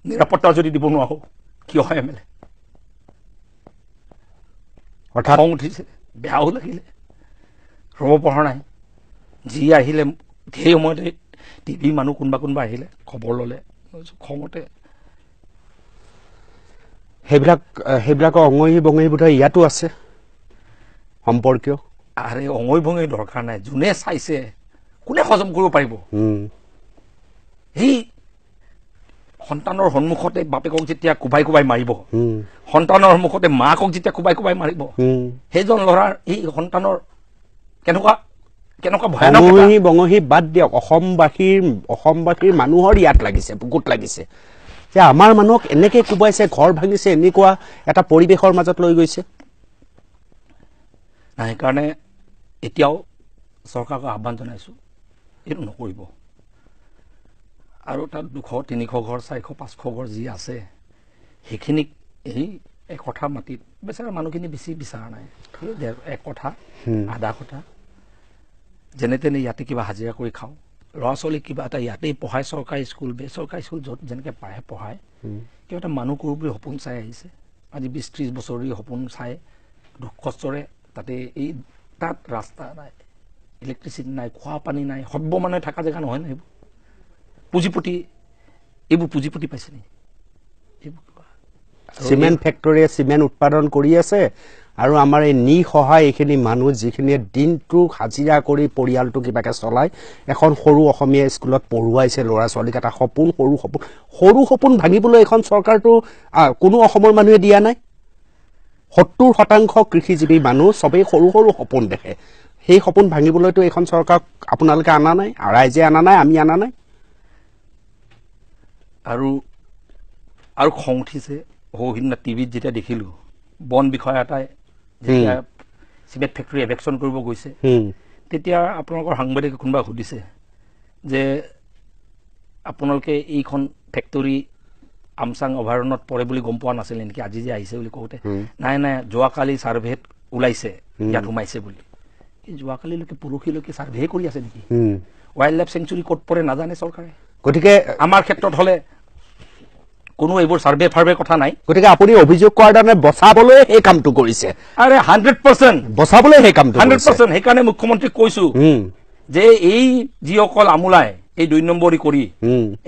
নিৰাপত্তা যদি দিব নোৱাৰো কিয় হয় এম এল এ হঠাৎ খং উঠিছে বেয়াও লাগিলে ৰ'ব পৰা নাই যি আহিলে সেই সময়তে টিভি মানুহ কোনোবা আহিলে খবৰ ল'লে খঙতে সেইবিলাকৰ অঙহী বঙহী বোধহয় ইয়াতো আছে সম্পৰ্কীয় আৰে অঙহী বঙহী দৰকাৰ নাই যোনে চাইছে কোনে হজম কৰিব পাৰিব সেই সন্তানৰ সন্মুখতে বাপেকক যেতিয়া কোবাই মাৰিব সন্তানৰ সন্মুখতে মাকক যেতিয়া কোবাই মাৰিব সেইজন ল'ৰাৰ এই সন্তানৰ কেনেকুৱা ভয়ানক বঙহী বাদ দিয়ক অসমবাসীৰ মানুহৰ ইয়াত লাগিছে বুকুত লাগিছে যে আমাৰ মানুহক এনেকে কোবাইছে ঘৰ ভাঙিছে এনেকুৱা এটা পৰিৱেশৰ মাজত লৈ গৈছে সেইকাৰণে এতিয়াও চৰকাৰক আহ্বান জনাইছো এইটো নকৰিব আৰু তাত 200-300 ঘৰ 400-500 ঘৰ যি আছে সেইখিনিক এই এক কথা মাটিত বেচাৰা মানুহখিনি বেছি বিচাৰা নাই এক কথা আধা কথা যেনে তেনে ইয়াতে কিবা হাজিৰা কৰি খাওঁ ল'ৰা ছোৱালী কিবা এটা ইয়াতেই পঢ়ায় চৰকাৰী স্কুল বেচৰকাৰী স্কুল য'ত যেনেকৈ পাৰে পঢ়ায় কিবা এটা মানুহ কৰোঁ বুলি সপোন চাই আহিছে আজি 20-30 বছৰীয়া সপোন চাই দুখ কষ্টৰে তাতে এই তাত ৰাস্তা নাই ইলেক্ট্ৰিচিটি নাই খোৱা পানী নাই সৰ্ব মানুহে থকা জেগা নহয় ন এইবোৰ পুঁজিপতি পাইছে নি চিমেণ্ট ফেক্টৰীয়ে চিমেণ্ট উৎপাদন কৰি আছে আৰু আমাৰ এই নিসহায় এইখিনি মানুহ যিখিনিয়ে দিনটো হাজিৰা কৰি পৰিয়ালটো কিবাকে চলাই এখন সৰু অসমীয়া স্কুলত পঢ়ুৱাইছে ল'ৰা ছোৱালীক এটা সৰু সপোন ভাঙিবলৈ এখন চৰকাৰটো কোনো অসমৰ মানুহে দিয়া নাই 70% কৃষিজীৱী মানুহ সবেই সৰু সপোন দেখে সেই সপোন ভাঙিবলৈতো এখন চৰকাৰক আপোনালোকে আনা নাই ৰাইজে আনা নাই আমি আনা নাই আৰু খং উঠিছে সিদিনা টিভিত যেতিয়া দেখিলোঁ বন বিষয়া এটাই যেতিয়া চিমেণ্ট ফেক্টৰী এভেকশ্যন কৰিব গৈছে তেতিয়া আপোনালোকৰ সাংবাদিকে কোনোবা সুধিছে যে আপোনালোকে এইখন ফেক্টৰী আমচাং অভয়াৰণ্যত পৰে বুলি গম পোৱা নাছিলে নেকি আজি যে আহিছে বুলি কওঁতে নাই যোৱাকালি ছাৰ্ভেত ওলাইছে ইয়াত সোমাইছে বুলি যোৱাকালিলৈকে পৰহিলৈকে ছাৰ্ভে কৰি আছে নেকি ৱাইল্ড লাইফ চেঞ্চুৰী ক'ত পৰে নাজানে চৰকাৰে গতিকে আমাৰ ক্ষেত্ৰত হ'লে কোনো এইবোৰ ছাৰ্ভে কথা নাই গতিকে আপুনি অভিযোগ কৰাৰ কাৰণে বচাবলৈ এই কামটো কৰিছে আৰে 100% বচাবলৈ সেই কামটো 100% সেইকাৰণে মুখ্যমন্ত্ৰীক কৈছো যে এই যিসকল আমোলাই এই 2 নম্বৰী কৰি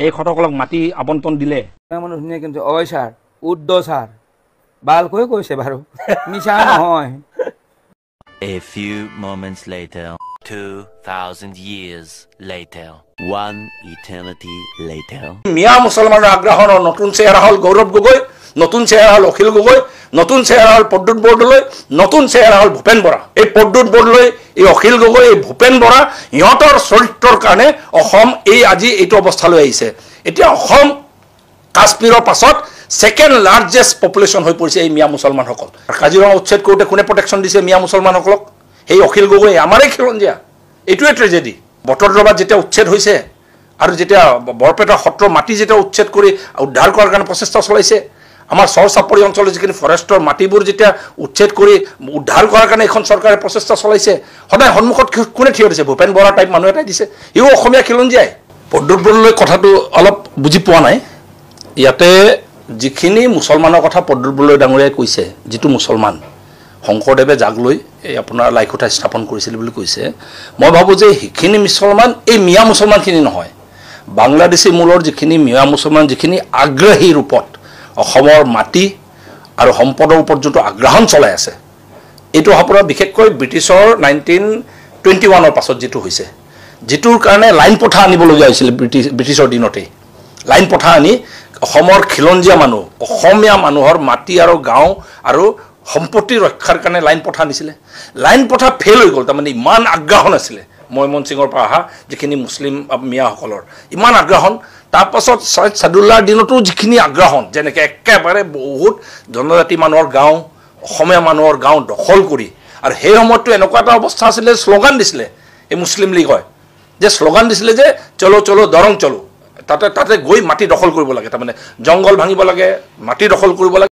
এই খতকলক মাটি আবণ্টন দিলে মানুহ ধুনীয়া কিন্তু অয় ছাৰ উদ্ধ ছাৰ ভালকৈ কৈছে বাৰু মিছা নহয় A few moments later, 2,000 years later, one eternity later. মিয়া মুছলমানৰ আগ্ৰাহনৰ নতুন চেহেৰা হল গৌৰৱ গগৈ নতুন চেহেৰা হল অখিল গগৈ নতুন চেহেৰা হল পদ্মুত বৰদলৈ নতুন চেহেৰা হল ভূপেন বৰা এই পদ্মুত বৰদলৈ এই অখিল গগৈ এই ভূপেন বৰা ইহঁতৰ চৰিত্ৰৰ কাৰণে অসম এই আজি এইটো অৱস্থালৈ আহিছে এতিয়া অসম কাশ্মীৰৰ পাছত সেকেন্ড লাৰ্জেষ্ট পপুলেশ্যন হৈ পৰিছে এই মিয়া মুছলমানসকল কাজিৰঙা উচ্ছেদ কৰোঁতে কোনে প্ৰটেকশ্যন দিছে মিয়া মুছলমানসকলক এই অখিল গগৈ আমাৰে খিলঞ্জীয়া এইটোৱে ট্ৰেজেডি বটদ্ৰৱাত যেতিয়া উচ্ছেদ হৈছে আৰু যেতিয়া বৰপেটা সত্ৰ মাটি যেতিয়া উচ্ছেদ কৰি উদ্ধাৰ কৰাৰ কাৰণে প্ৰচেষ্টা চলাইছে আমাৰ চৰ চাপৰি অঞ্চলৰ যিখিনি ফৰেষ্টৰ মাটিবোৰ যেতিয়া উচ্ছেদ কৰি উদ্ধাৰ কৰাৰ কাৰণে এখন চৰকাৰে প্ৰচেষ্টা চলাইছে সদায় সন্মুখত কোনে থিয় দিছে ভূপেন বৰা টাইপ মানুহ এটাই দিছে ইও অসমীয়া খিলঞ্জীয়াই পদ্মুত বৰদলৈ কথাটো অলপ বুজি পোৱা নাই ইয়াতে যিখিনি মুছলমানৰ কথা পদ্মুত বৰদলৈ ডাঙৰীয়াই কৈছে যিটো মুছলমান শংকৰদেৱে জাগ লৈ এই আপোনাৰ লাইখুটা স্থাপন কৰিছিল বুলি কৈছে মই ভাবোঁ যে সেইখিনি মুছলমান এই মিয়া মুছলমানখিনি নহয় বাংলাদেশী মূলৰ যিখিনি মিয়া মুছলমান যিখিনি আগ্ৰাহী ৰূপত অসমৰ মাটি আৰু সম্পদৰ ওপৰত যোনটো আগ্ৰাহন চলাই আছে এইটো আপোনাৰ বিশেষকৈ ব্ৰিটিছৰ 1921 পাছত যিটো হৈছে যিটোৰ কাৰণে লাইন পথা আনিবলগীয়া হৈছিল ব্ৰিটিছৰ দিনতেই লাইন পথা আনি অসমৰ খিলঞ্জীয়া মানুহ অসমীয়া মানুহৰ মাটি আৰু গাঁও আৰু সম্পত্তি ৰক্ষাৰ কাৰণে লাইন পথা আনিছিলে লাইন পথা ফেল হৈ গ'ল তাৰমানে ইমান আগ্ৰাহন আছিলে ময়মনসিঙৰ পৰা অহা যিখিনি মুছলিম মিয়াসকলৰ ইমান আগ্ৰাহন তাৰপাছত ছৈয়দ ছাদুল্লাহৰ দিনতো যিখিনি আগ্ৰাহন যেনেকৈ একেবাৰে বহুত জনজাতি মানুহৰ গাঁও অসমীয়া মানুহৰ গাঁও দখল কৰি আৰু সেই সময়তো এনেকুৱা এটা অৱস্থা আছিলে শ্লোগান দিছিলে এই মুছলিম লীগই যে শ্লোগান দিছিলে যে চলো চলো দৰং চলো তাতে গৈ মাটি দখল কৰিব লাগে তাৰমানে জংগল ভাঙিব লাগে মাটি দখল কৰিব লাগে